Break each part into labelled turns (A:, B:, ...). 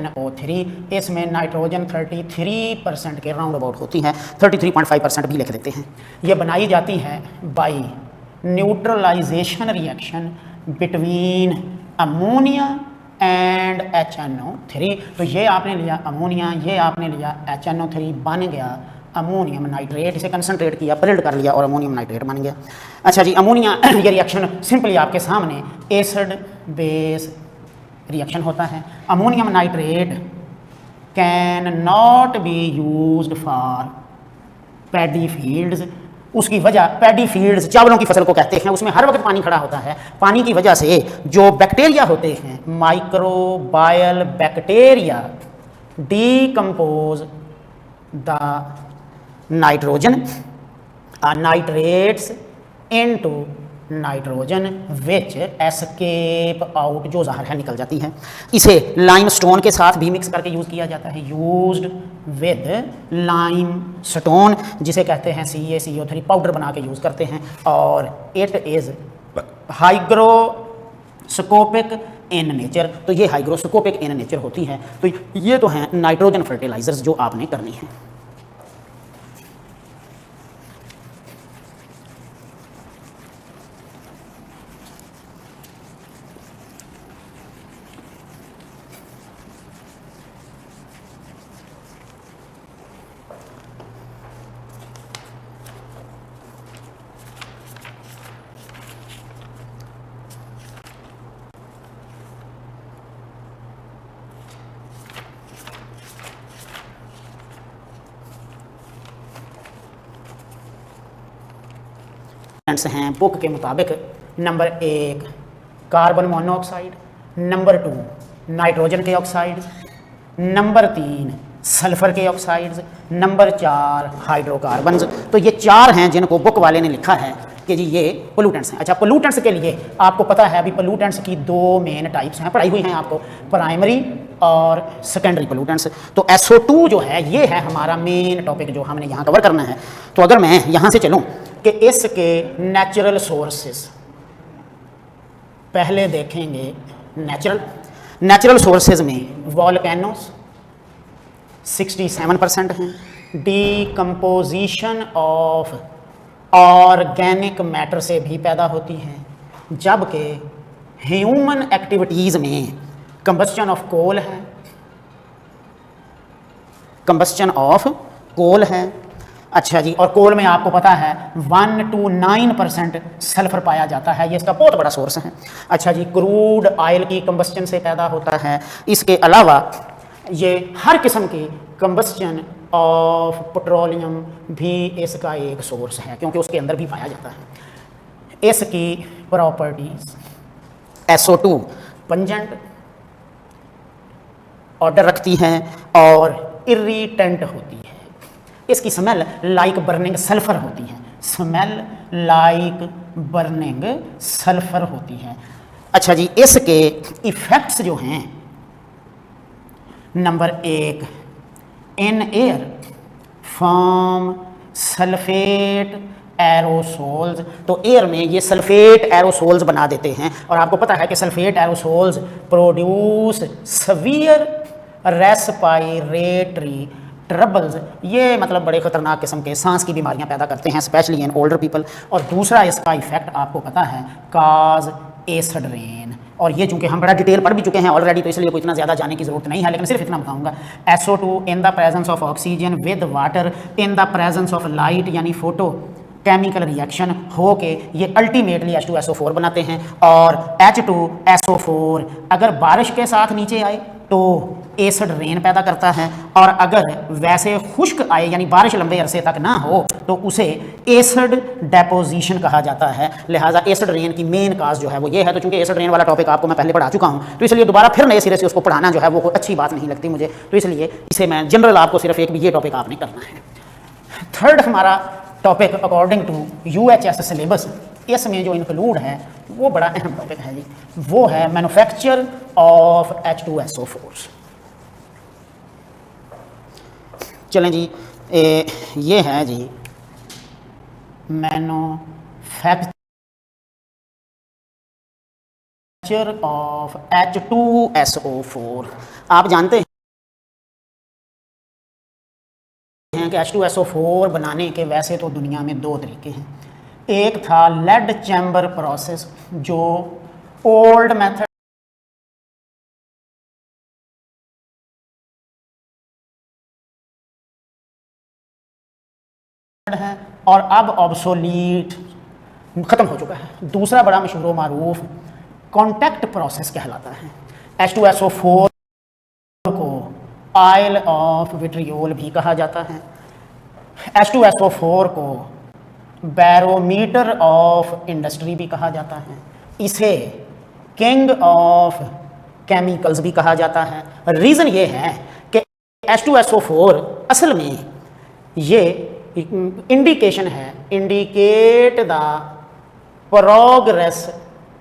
A: NO3। इसमें नाइट्रोजन 33% के round about होती है, 33.5% भी लिख देते हैं। ये बनाई जाती है by neutralization reaction between ammonia and HNO3। तो ये आपने लिया अमोनिया, ये आपने लिया HNO3, बन गया अमोनियम नाइट्रेट। इसे कंसनट्रेट किया, प्रिल्ड कर लिया और अमोनियम नाइट्रेट बन गया। अच्छा जी, अमोनिया ये रिएक्शन सिंपली आपके सामने एसिड बेस रिएक्शन होता है। Ammonium nitrate can not be used for paddy fields. उसकी वजह, पैडी फील्ड्स चावलों की फसल को कहते हैं, उसमें हर वक्त पानी खड़ा होता है। पानी की वजह से जो बैक्टीरिया होते हैं, microbial bacteria, decompose the nitrogen nitrates into nitrogen which escape out, जो ज़ाहिर है निकल जाती है। इसे लाइमस्टोन के साथ भी मिक्स करके यूज़ किया जाता है, यूज्ड विद लाइमस्टोन, जिसे कहते हैं CaCO3, पाउडर बना के यूज़ करते हैं। और it is hygroscopic in nature. तो ये हाइग्रोस्कोपिक इन नेचर होती है। तो ये तो हैं नाइट्रोजन फर्टिलाइजर्स जो आपने करनी है। हैं बुक के मुताबिक, number 1 carbon monoxide, number 2 nitrogen के ऑक्साइड्स, नंबर 3 सल्फर के ऑक्साइड्स, नंबर 4 हाइड्रोकार्बन्स। तो ये 4 हैं जिनको बुक वाले ने लिखा है कि जी ये पोल्यूटेंट्स हैं। अच्छा, पोल्यूटेंट्स के लिए आपको पता है अभी पोल्यूटेंट्स की 2 मेन टाइप्स हैं, पढ़ाई हुई हैं आपको, प्राइमरी और सेकेंडरी पोल्यूटेंट्स। तो SO2 जो है ये है हमारा मेन टॉपिक जो हमने यहाँ कवर करना है। तो अगर मैं यहाँ से चलूँ कि इसके नेचुरल सोर्सेस पहले देखेंगे। नेचुरल सोर्सेज में वॉल्केनोस 67% हैं, डीकम्पोजिशन ऑफ ऑर्गेनिक मैटर से भी पैदा होती हैं, जबकि ह्यूमन एक्टिविटीज़ में कंबस्चन ऑफ कोल है। अच्छा जी, और कोल में आपको पता है 1 to 9% सल्फर पाया जाता है, ये इसका बहुत बड़ा सोर्स है। अच्छा जी, क्रूड ऑयल की कंबस्चन से पैदा होता है। इसके अलावा ये हर किस्म की कंबस्चन ऑफ पेट्रोलियम भी इसका एक सोर्स है, क्योंकि उसके अंदर भी पाया जाता है। इसकी प्रॉपर्टीज SO2 पंजेंट ऑर्डर रखती हैं और इरिटेंट होती है। इसकी स्मेल लाइक बर्निंग सल्फर होती है, अच्छा जी, इसके इफेक्ट्स जो हैं, number 1 in air form sulphate aerosols. तो एयर में ये सल्फेट एरोसोल्स बना देते हैं, और आपको पता है कि sulphate aerosols produce severe respiratory troubles. ये मतलब बड़े ख़तरनाक किस्म के सांस की बीमारियां पैदा करते हैं, स्पेशली इन ओल्डर पीपल। और दूसरा इसका इफेक्ट आपको पता है, काज एसिड रेन। और ये चूंकि हम बड़ा डिटेल पढ़ भी चुके हैं ऑलरेडी, तो इसलिए कोई इतना ज़्यादा जाने की ज़रूरत नहीं है, लेकिन सिर्फ इतना बताऊंगा। SO2 in the presence of oxygen with water in the presence of light, यानी फोटो केमिकल रिएक्शन हो के ये अल्टीमेटली H2SO4 बनाते हैं। और H2SO4 अगर बारिश के साथ नीचे आए तो एसिड रेन पैदा करता है, और अगर वैसे खुश्क आए यानी बारिश लंबे अरसे तक ना हो तो उसे एसिड डेपोजिशन कहा जाता है। लिहाजा एसिड रेन की मेन काज जो है वो ये है। तो चूंकि एसिड रेन वाला टॉपिक आपको मैं पहले पढ़ा चुका हूँ, तो इसलिए दोबारा फिर नए सिरे से उसको पढ़ाना जो है वो कोई अच्छी बात नहीं लगती मुझे, तो इसलिए इसे मैं जनरल आपको सिर्फ एक भी ये टॉपिक आपने करना है। थर्ड हमारा topic according to UHS syllabus, इसमें जो इंक्लूड है वो बड़ा अहम टॉपिक है जी, वो है मैन्युफैक्चर ऑफ H2SO4। चलें जी, ये है जी मैन्युफैक्चर ऑफ H2SO4। आप जानते हैं कि H2SO4 बनाने के वैसे तो दुनिया में दो तरीके हैं। एक था लेड चैम्बर प्रोसेस, जो ओल्ड मेथड है और अब ऑब्सोलीट ख़त्म हो चुका है। दूसरा बड़ा मशहूर मारूफ कॉन्टैक्ट प्रोसेस कहलाता है। H2SO4 को आयल ऑफ विट्रियोल भी कहा जाता है। H2SO4 को बैरोमीटर ऑफ इंडस्ट्री भी कहा जाता है। इसे किंग ऑफ केमिकल्स भी कहा जाता है। रीज़न ये है कि H2SO4 असल में ये इंडिकेशन है, indicate the progress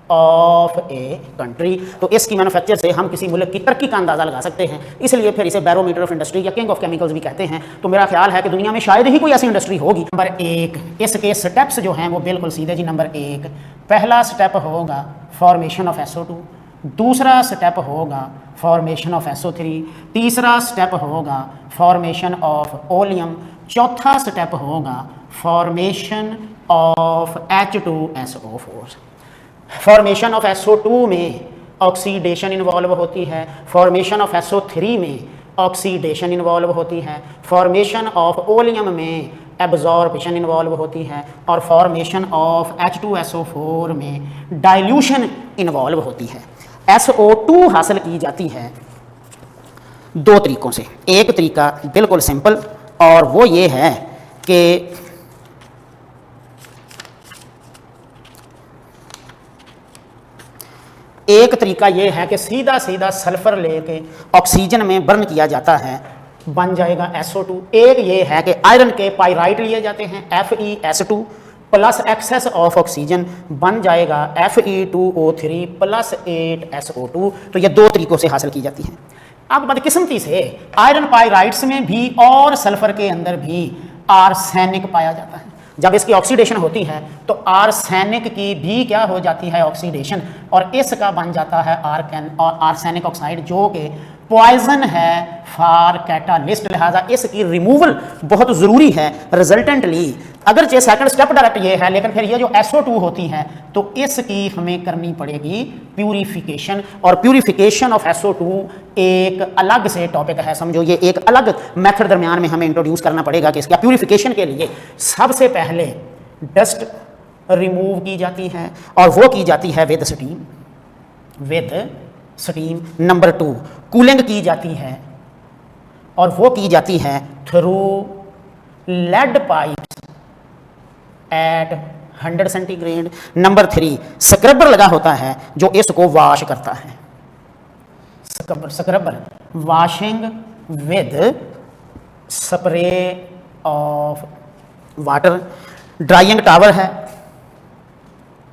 A: of a country. तो इसकी मैन्युफैक्चर से हम किसी मुल्क की तरक्की का अंदाज़ा लगा सकते हैं, इसलिए फिर इसे बैरोमीटर ऑफ इंडस्ट्री या किंग ऑफ केमिकल्स भी कहते हैं। तो मेरा ख्याल है कि दुनिया में शायद ही कोई ऐसी इंडस्ट्री होगी। नंबर एक, इसके स्टेप्स जो हैं वो बिल्कुल सीधे जी। नंबर एक, पहला स्टेप होगा फॉर्मेशन ऑफ SO2, दूसरा स्टेप होगा फॉर्मेशन ऑफ SO3, तीसरा स्टेप होगा फॉर्मेशन ऑफ ओलियम, चौथा स्टेप होगा formation of H2SO4। Formation of SO2 में ऑक्सीडेशन इन्वॉल्व होती है, फॉर्मेशन ऑफ SO3 में ऑक्सीडेशन इन्वॉल्व होती है, फॉर्मेशन ऑफ ओलियम में एब्जॉर्प्शन इन्वॉल्व होती है और फॉर्मेशन ऑफ H2SO4 में डाइल्यूशन इन्वॉल्व होती है। SO2 हासिल की जाती है दो तरीक़ों से। एक तरीका बिल्कुल सिंपल और वो ये है कि एक तरीका ये है कि सीधा सीधा सल्फ़र लेके ऑक्सीजन में बर्न किया जाता है, बन जाएगा SO2। एक ये है कि आयरन के पाइराइट लिए जाते हैं FeS2 plus access of oxygen, बन जाएगा Fe2O3 प्लस 8SO2। तो ये दो तरीक़ों से हासिल की जाती है। अब बदकिस्मती से आयरन पाइराइट्स में भी और सल्फ़र के अंदर भी आर्सेनिक पाया जाता है। जब इसकी ऑक्सीडेशन होती है तो आर्सेनिक की भी क्या हो जाती है ऑक्सीडेशन, और इसका बन जाता है आर्सेनिक ऑक्साइड, जो कि पॉइजन है फॉर कैटालिस्ट। लिहाजा इसकी रिमूवल बहुत ज़रूरी है। रिजल्टेंटली अगरचे सेकंड स्टेप डायरेक्ट ये है, लेकिन फिर ये जो SO2 होती है तो इसकी हमें करनी पड़ेगी प्यूरिफिकेशन, और प्यूरिफिकेशन ऑफ SO2 एक अलग से टॉपिक है। समझो ये एक अलग मेथड दरमियान में हमें इंट्रोड्यूस करना पड़ेगा कि इसका प्यूरिफिकेशन के लिए सबसे पहले डस्ट रिमूव की जाती है और वो की जाती है विद स्टीम। नंबर 2, कूलिंग की जाती है और वो की जाती है through lead pipes at 100 centigrade. Number 3, scrubber लगा होता है जो इसको वॉश करता है। Scrubber washing with spray of water. Drying tower है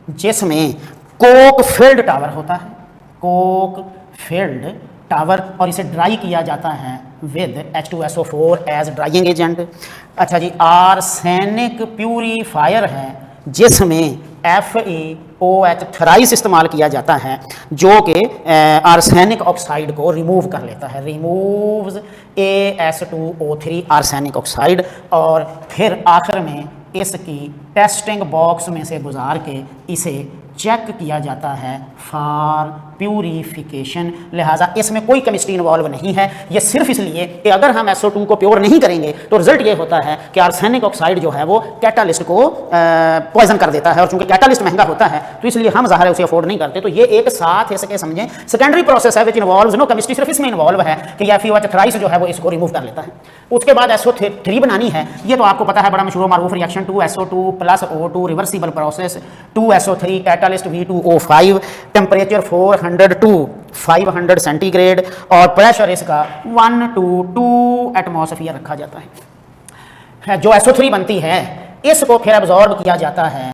A: जिसमें कोक फील्ड टावर होता है, कोक फील्ड टावर, और इसे ड्राई किया जाता है with H2SO4 as drying agent. अच्छा जी, आर्सेनिक प्यूरीफायर है जिसमें FeOH थ्राइस इस्तेमाल किया जाता है, जो कि आर्सेनिक ऑक्साइड को रिमूव कर लेता है, रिमूव्स AS2O3 आर्सेनिक ऑक्साइड। और फिर आखिर में इसकी टेस्टिंग बॉक्स में से गुजार के इसे चेक किया जाता है फॉर प्यूरिफिकेशन। लिहाजा इसमें कोई केमिस्ट्री इन्वॉल्व नहीं है। ये सिर्फ इसलिए कि अगर हम SO2 को प्योर नहीं करेंगे तो रिजल्ट ये होता है कि आर्सेनिक ऑक्साइड जो है वो कैटालिस्ट को पॉइजन कर देता है, और चूंकि कैटालिस्ट महंगा होता है तो इसलिए हम ज़ाहिर है उसे अफोर्ड नहीं करते। तो ये एक साथ इसके समझें सेकेंडरी प्रोसेस है विच इन्वॉल्व्स नो केमिस्ट्री। सिर्फ इसमें इन्वॉल्व है कि FeOH थ्राइस जो है वो इसको रिमूव कर लेता है। उसके बाद SO3 बनानी है, ये तो आपको पता है, बड़ा मशहूर मारूफ reaction 2SO2 plus O2 reversible process, 2SO3 catalyst V2O5, temperature 400 to 500 centigrade और प्रेशर इसका 1 to 2 एटमॉस्फेयर रखा जाता है। जो SO3 बनती है इसको फिर एब्जॉर्ब किया जाता है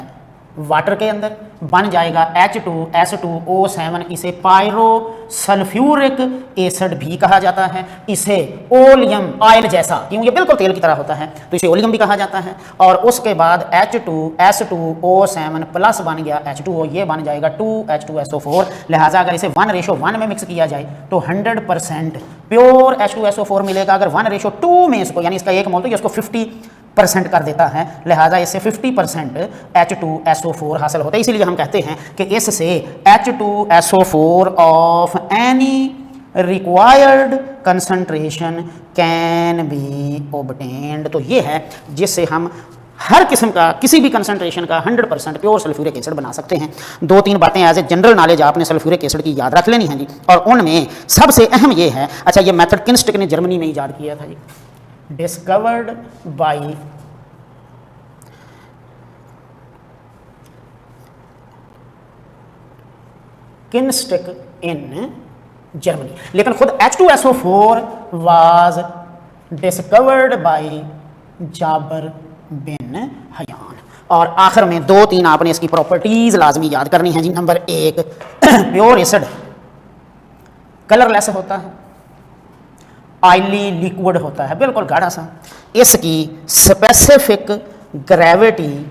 A: वाटर के अंदर, बन जाएगा H2S2O7, इसे पायरो सल्फ्यूरिक एसिड भी कहा जाता है, इसे ओलियम ऑयल जैसा, क्यों ये बिल्कुल तेल की तरह होता है तो इसे ओलियम भी कहा जाता है। और उसके बाद H2S2O7 प्लस बन गया H2O, ये बन जाएगा 2H2SO4। लिहाजा अगर इसे 1:1 में मिक्स किया जाए तो 100% प्योर H2SO4 मिलेगा। अगर 1:2 में इसको, यानी इसका 1 मोल, तो ये इसको 50% कर देता है। लिहाजा इससे 50% H2SO4 हासिल होता है। इसीलिए हम कहते हैं कि इससे H2SO4 of any required concentration can be obtained. तो ये है जिससे हम हर किस्म का, किसी भी कंसंट्रेशन का 100% प्योर सल्फ्यूरिक एसिड बना सकते हैं। 2-3 बातें एज ए जनरल नॉलेज आपने सल्फ्यूरिक एसिड की याद रख लेनी है जी, और उनमें सबसे अहम ये है, अच्छा ये मेथड किनस्टिक ने जर्मनी में ईजाद किया था जी, डिस्कवर्ड बाय किनस्टिक इन जर्मनी। लेकिन खुद H2SO4 was discovered by Jabir bin Hayyan. और आखिर में 2-3 आपने इसकी प्रॉपर्टीज लाजमी याद करनी है जी। नंबर 1, प्योर एसिड कलरलेस होता है, ऑयली लिक्विड होता है, बिल्कुल गाढ़ा सा। इसकी स्पेसिफिक ग्रेविटी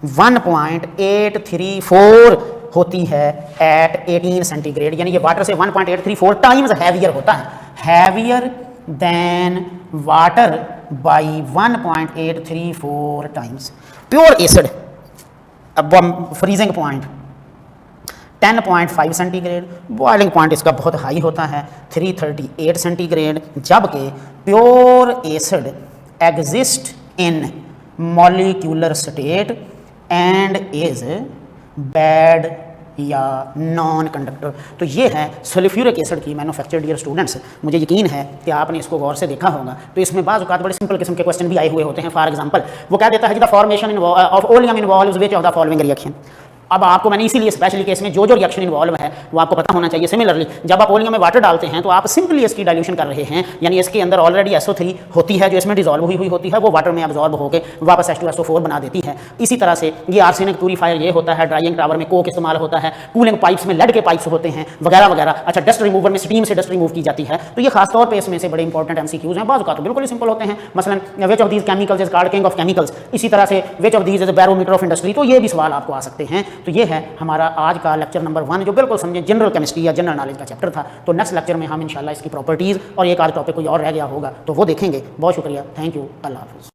A: 1.834 होती है एट 18 सेंटीग्रेड, यानी ये वाटर से 1.834 टाइम्स हैवियर होता है, heavier than water by 1.834 times. Pure acid, अब freezing point 10.5 centigrade, boiling point इसका बहुत हाई होता है 338 सेंटीग्रेड, जबकि pure acid exist in molecular state and is bad या नॉन कंडक्टर। तो ये है सल्फ्यूरिक एसिड की मैन्युफैक्चर। डियर स्टूडेंट्स, मुझे यकीन है कि आपने इसको गौर से देखा होगा। तो इसमें बाज़ औक़ात बड़े सिंपल किस्म के क्वेश्चन भी आए हुए होते हैं। फॉर एग्जांपल वो क्या देता है, the formation of oleum involves which of the following reaction. अब आपको मैंने इसीलिए स्पेशली केस में जो जो रिएक्शन इन्वॉल्व है वो आपको पता होना चाहिए। सिमिलरली जब आप ओलियम में वाटर डालते हैं तो आप सिंपली इसकी डाइल्यूशन कर रहे हैं, यानी इसके अंदर ऑलरेडी SO3 होती है जो इसमें डिजॉल्व हुई होती है, वो वाटर में अब्जॉर्ब होकर वापस H2SO4 बना देती है। इसी तरह से ये आर्सेनिक प्यूरीफायर ये होता है, ड्राइंग टावर में कोक इस्तेमाल होता है, कूलिंग पाइप्स में लेड के पाइप्स होते हैं वगैरह वगैरह। अच्छा, डस्ट रिमूवर में स्टीम से डस्ट रिमूव की जाती है। तो ये खासतौर पर इसमें से बड़े इंपॉर्टेंट MCQs हैं। बाज़ तो बिल्कुल ही सिंपल होते हैं, मसलन which of these chemicals is called king of chemicals. इसी तरह से which of these is barometer of industry. तो ये भी सवाल आपको आ सकते हैं। तो ये है हमारा आज का लेक्चर नंबर 1, जो बिल्कुल समझे जनरल केमिस्ट्री या जनरल नॉलेज का चैप्टर था। तो नेक्स्ट लेक्चर में हम इंशाल्लाह इसकी प्रॉपर्टीज़ और एक आध टॉपिक कोई और रह गया होगा तो वो देखेंगे। बहुत शुक्रिया, थैंक यू, अल्लाह हाफ़िज़।